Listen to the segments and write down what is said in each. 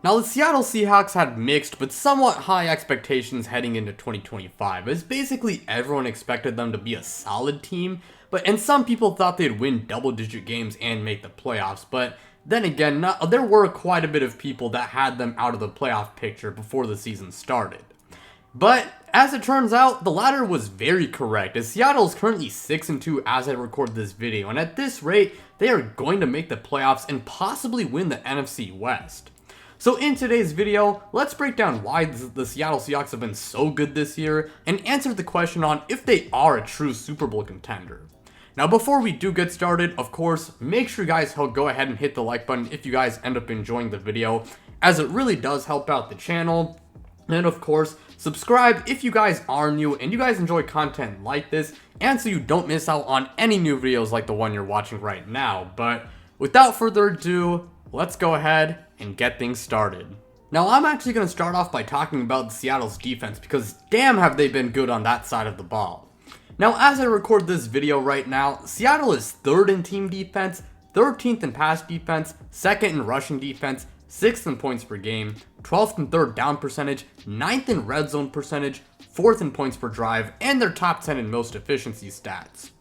Now, the Seattle Seahawks had mixed but somewhat high expectations heading into 2025, as basically everyone expected them to be a solid team, and some people thought they'd win double-digit games and make the playoffs, but then again, there were quite a bit of people that had them out of the playoff picture before the season started. But as it turns out, the latter was very correct, as Seattle is currently 6-2 as I record this video, and at this rate, they are going to make the playoffs and possibly win the NFC West. So in today's video, let's break down why the Seattle Seahawks have been so good this year and answer the question on if they are a true Super Bowl contender. Now before we do get started, of course, make sure you guys go ahead and hit the like button if you guys end up enjoying the video, as it really does help out the channel. And of course, subscribe if you guys are new and you guys enjoy content like this, and so you don't miss out on any new videos like the one you're watching right now. But without further ado, let's go ahead and get things started. Now, I'm actually going to start off by talking about Seattle's defense, because damn have they been good on that side of the ball. Now, as I record this video right now, Seattle is 3rd in team defense, 13th in pass defense, 2nd in rushing defense, 6th in points per game, 12th and 3rd down percentage, 9th in red zone percentage, 4th in points per drive, and they're top 10 in most efficiency stats.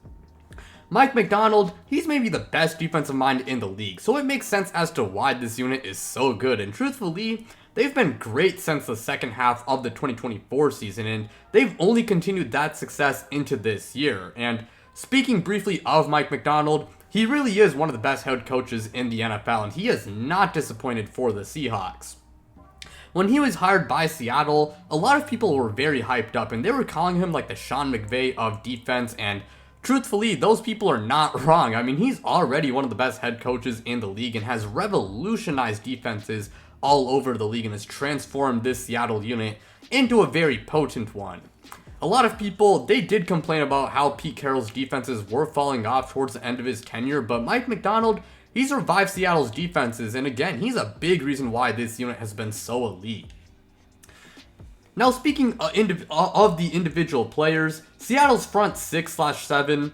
Mike Macdonald, he's maybe the best defensive mind in the league, so it makes sense as to why this unit is so good, and truthfully, they've been great since the second half of the 2024 season, and they've only continued that success into this year. And speaking briefly of Mike Macdonald, he really is one of the best head coaches in the NFL, and he has not disappointed for the Seahawks. When he was hired by Seattle, a lot of people were very hyped up, and they were calling him like the Sean McVay of defense, and truthfully, those people are not wrong. I mean, he's already one of the best head coaches in the league and has revolutionized defenses all over the league and has transformed this Seattle unit into a very potent one. A lot of people, they did complain about how Pete Carroll's defenses were falling off towards the end of his tenure, but Mike Macdonald, he's revived Seattle's defenses, and again, he's a big reason why this unit has been so elite. Now, speaking of the individual players, Seattle's front 6/7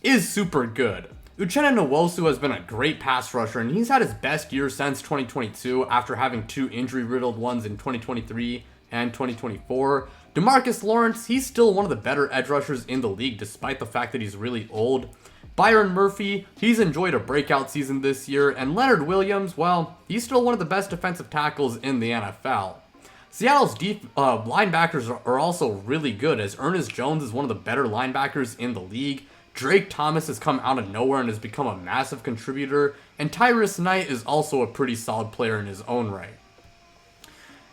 is super good. Uchenna Nwosu has been a great pass rusher, and he's had his best year since 2022 after having 2 injury-riddled ones in 2023 and 2024. DeMarcus Lawrence, he's still one of the better edge rushers in the league despite the fact that he's really old. Byron Murphy, he's enjoyed a breakout season this year, and Leonard Williams, well, he's still one of the best defensive tackles in the NFL. Seattle's linebackers are also really good, as Ernest Jones is one of the better linebackers in the league. Drake Thomas has come out of nowhere and has become a massive contributor, and Tyrus Knight is also a pretty solid player in his own right.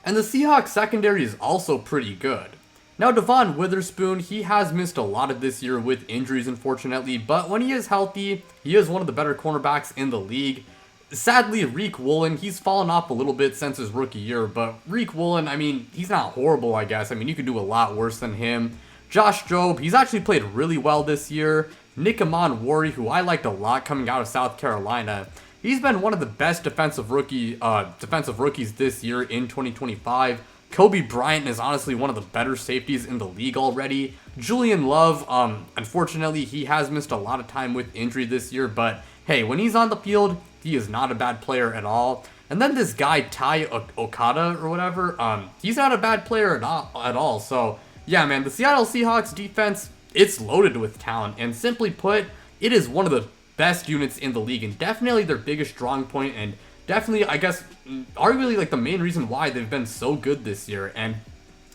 And the Seahawks secondary is also pretty good. Now, Devon Witherspoon, he has missed a lot of this year with injuries, unfortunately, but when he is healthy, he is one of the better cornerbacks in the league. Sadly, Reek Woolen, he's fallen off a little bit since his rookie year, but Reek Woolen, I mean, he's not horrible, I guess. I mean, you could do a lot worse than him. Josh Jobe, he's actually played really well this year. Nick Amon-Wari, who I liked a lot coming out of South Carolina, he's been one of the best defensive rookies this year in 2025. Kobe Bryant is honestly one of the better safeties in the league already. Julian Love, unfortunately, he has missed a lot of time with injury this year, but hey, when he's on the field, he is not a bad player at all. And then this guy, Ty Okada or whatever, he's not a bad player at all. So yeah, man, the Seattle Seahawks defense, it's loaded with talent, and simply put, it is one of the best units in the league, and definitely their biggest strong point, and definitely, I guess, arguably like the main reason why they've been so good this year. And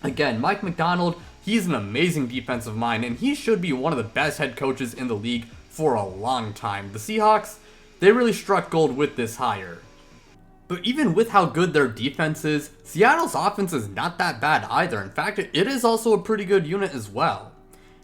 again, Mike Macdonald, he's an amazing defensive mind, and he should be one of the best head coaches in the league for a long time. The Seahawks, they really struck gold with this hire. But even with how good their defense is, Seattle's offense is not that bad either. In fact, it is also a pretty good unit as well.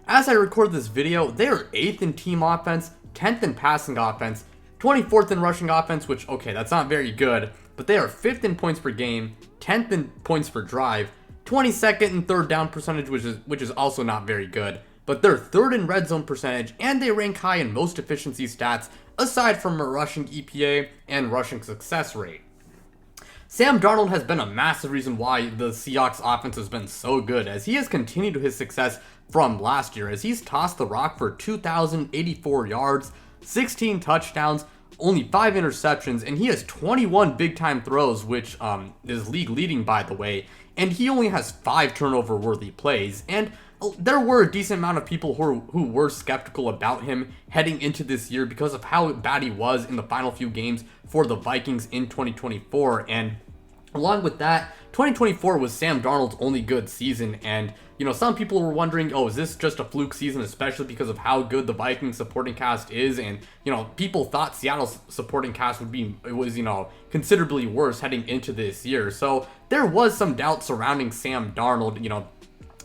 As I record this video, they are 8th in team offense, 10th in passing offense, 24th in rushing offense, which, okay, that's not very good, but they are 5th in points per game, 10th in points per drive, 22nd in third down percentage, which is also not very good, but they're 3rd in red zone percentage, and they rank high in most efficiency stats, aside from a rushing EPA and rushing success rate. Sam Darnold has been a massive reason why the Seahawks offense has been so good, as he has continued his success from last year, as he's tossed the rock for 2,084 yards, 16 touchdowns, only 5 interceptions, and he has 21 big-time throws, which is league leading, by the way, and he only has 5 turnover-worthy plays, and there were a decent amount of people who were skeptical about him heading into this year because of how bad he was in the final few games for the Vikings in 2024, and along with that, 2024 was Sam Darnold's only good season, and some people were wondering, oh, is this just a fluke season, especially because of how good the Vikings supporting cast is, and people thought Seattle's supporting cast was considerably worse heading into this year. So there was some doubt surrounding Sam Darnold,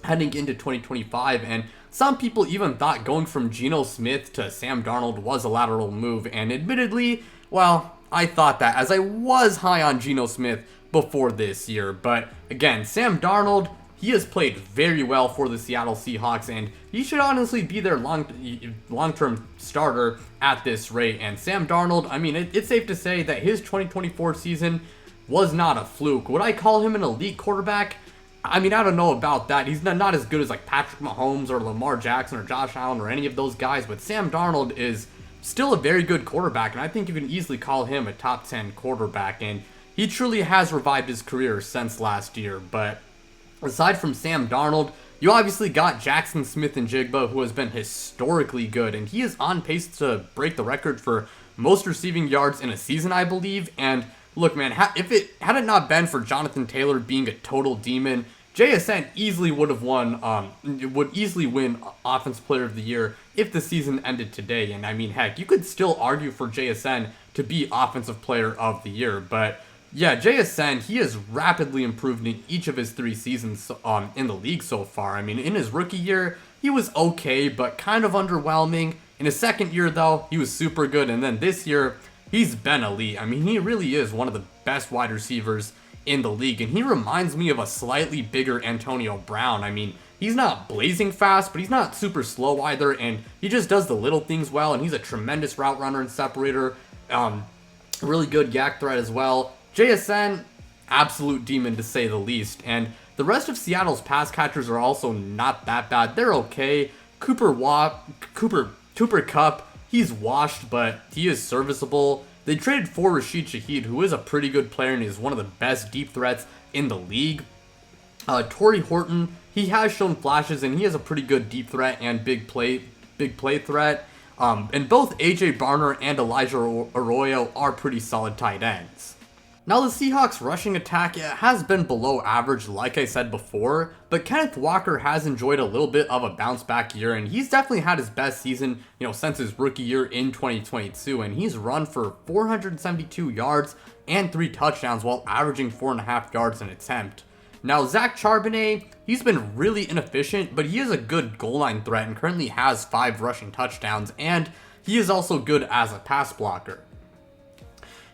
heading into 2025, and some people even thought going from Geno Smith to Sam Darnold was a lateral move, and admittedly, well, I thought that, as I was high on Geno Smith before this year. But again, Sam Darnold, he has played very well for the Seattle Seahawks, and he should honestly be their long-term starter at this rate. And Sam Darnold, I mean, it's safe to say that his 2024 season was not a fluke. Would I call him an elite quarterback? I mean, I don't know about that. He's not as good as like Patrick Mahomes or Lamar Jackson or Josh Allen or any of those guys, but Sam Darnold is still a very good quarterback, and I think you can easily call him a top 10 quarterback, and he truly has revived his career since last year. But aside from Sam Darnold, you obviously got Jackson Smith-Njigba, who has been historically good, and he is on pace to break the record for most receiving yards in a season, I believe. And look, man, had it not been for Jonathan Taylor being a total demon, JSN easily would easily win Offensive Player of the Year if the season ended today. And I mean, heck, you could still argue for JSN to be Offensive Player of the Year, but yeah, JSN, he has rapidly improved in each of his 3 seasons in the league so far. I mean, in his rookie year, he was okay, but kind of underwhelming. In his second year, though, he was super good. And then this year, he's been elite. I mean, he really is one of the best wide receivers in the league. And he reminds me of a slightly bigger Antonio Brown. I mean, he's not blazing fast, but he's not super slow either. And he just does the little things well. And he's a tremendous route runner and separator. Really good yak threat as well. JSN, absolute demon to say the least. And the rest of Seattle's pass catchers are also not that bad. They're okay. Cooper Kupp, he's washed, but he is serviceable. They traded for Rashid Shaheed, who is a pretty good player and is one of the best deep threats in the league. Torrey Horton, he has shown flashes, and he is a pretty good deep threat and big play threat. And both AJ Barner and Elijah Arroyo are pretty solid tight ends. Now, the Seahawks rushing attack has been below average, like I said before, but Kenneth Walker has enjoyed a little bit of a bounce back year, and he's definitely had his best season, since his rookie year in 2022, and he's run for 472 yards and 3 touchdowns while averaging 4.5 yards an attempt. Now, Zach Charbonnet, he's been really inefficient, but he is a good goal line threat and currently has 5 rushing touchdowns, and he is also good as a pass blocker.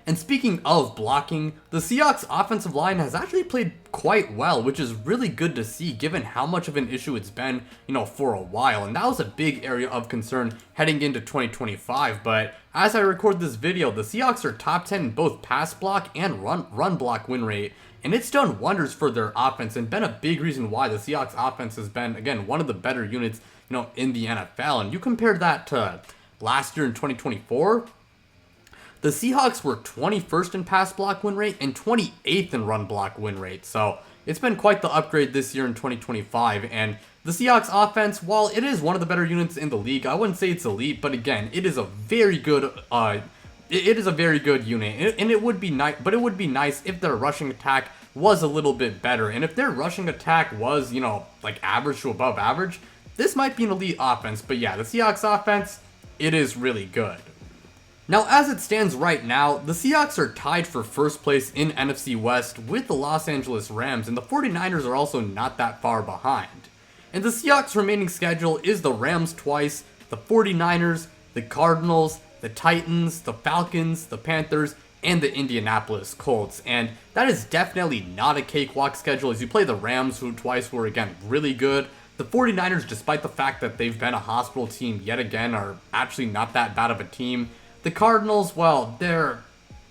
And speaking of blocking, the Seahawks offensive line has actually played quite well, which is really good to see given how much of an issue it's been, for a while. And that was a big area of concern heading into 2025. But as I record this video, the Seahawks are top 10 in both pass block and run block win rate. And it's done wonders for their offense and been a big reason why the Seahawks offense has been, again, one of the better units, in the NFL. And you compare that to last year in 2024, the Seahawks were 21st in pass block win rate and 28th in run block win rate. So it's been quite the upgrade this year in 2025. And the Seahawks offense, while it is one of the better units in the league, I wouldn't say it's elite, but again, it is a very good unit. And it would be nice, but it would be nice if their rushing attack was a little bit better. And if their rushing attack was, like average to above average, this might be an elite offense. But yeah, the Seahawks offense, it is really good. Now, as it stands right now, the Seahawks are tied for first place in NFC West with the Los Angeles Rams, and the 49ers are also not that far behind. And the Seahawks' remaining schedule is the Rams twice, the 49ers, the Cardinals, the Titans, the Falcons, the Panthers, and the Indianapolis Colts. And that is definitely not a cakewalk schedule, as you play the Rams twice, who are, again, really good. The 49ers, despite the fact that they've been a hospital team yet again, are actually not that bad of a team. The Cardinals, well, they're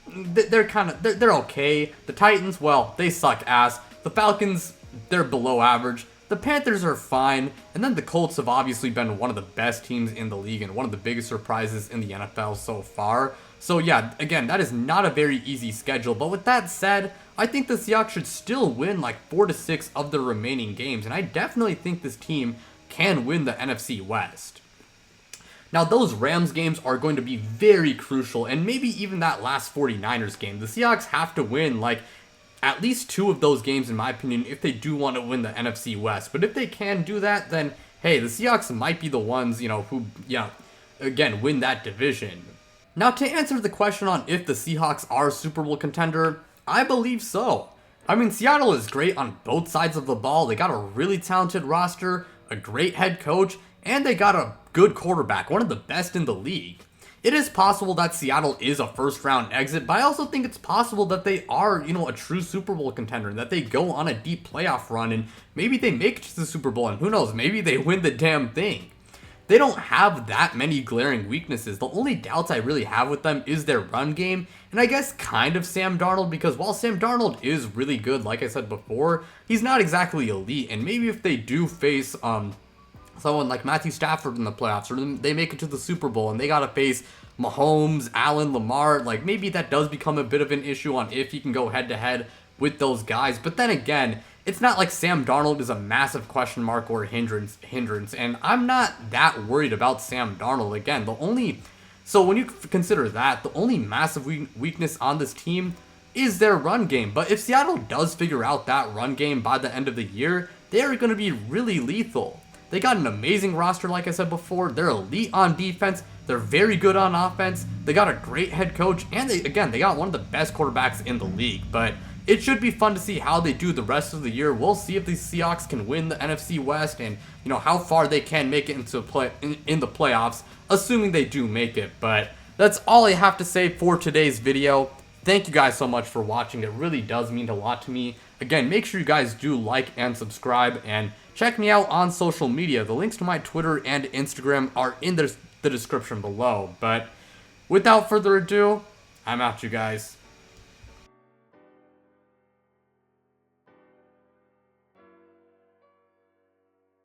they're okay. The Titans, well, they suck ass. The Falcons, they're below average. The Panthers are fine, and then the Colts have obviously been one of the best teams in the league and one of the biggest surprises in the NFL so far. So yeah, again, that is not a very easy schedule, but with that said, I think the Seahawks should still win like 4 to 6 of the remaining games, and I definitely think this team can win the NFC West. Now, those Rams games are going to be very crucial, and maybe even that last 49ers game. The Seahawks have to win like at least 2 of those games, in my opinion, if they do want to win the NFC West. But if they can do that, then hey, the Seahawks might be the ones, who, again, win that division. Now, to answer the question on if the Seahawks are a Super Bowl contender, I believe so. I mean, Seattle is great on both sides of the ball. They got a really talented roster, a great head coach, and they got a good quarterback, one of the best in the league. It is possible that Seattle is a first-round exit, but I also think it's possible that they are, a true Super Bowl contender, that they go on a deep playoff run, and maybe they make it to the Super Bowl, and who knows, maybe they win the damn thing. They don't have that many glaring weaknesses. The only doubts I really have with them is their run game, and I guess kind of Sam Darnold, because while Sam Darnold is really good, like I said before, he's not exactly elite, and maybe if they do face, someone like Matthew Stafford in the playoffs, or they make it to the Super Bowl and they gotta face Mahomes, Allen, Lamar, like maybe that does become a bit of an issue on if he can go head to head with those guys. But then again, it's not like Sam Darnold is a massive question mark or hindrance, and I'm not that worried about Sam Darnold. Again, so when you consider that, the only massive weakness on this team is their run game. But if Seattle does figure out that run game by the end of the year, they're going to be really lethal. They got an amazing roster, like I said before. They're elite on defense. They're very good on offense. They got a great head coach. And they got one of the best quarterbacks in the league. But it should be fun to see how they do the rest of the year. We'll see if the Seahawks can win the NFC West and, how far they can make it into in the playoffs, assuming they do make it. But that's all I have to say for today's video. Thank you guys so much for watching. It really does mean a lot to me. Again, make sure you guys do like and subscribe, and check me out on social media. The links to my Twitter and Instagram are in the description below. But without further ado, I'm out, you guys.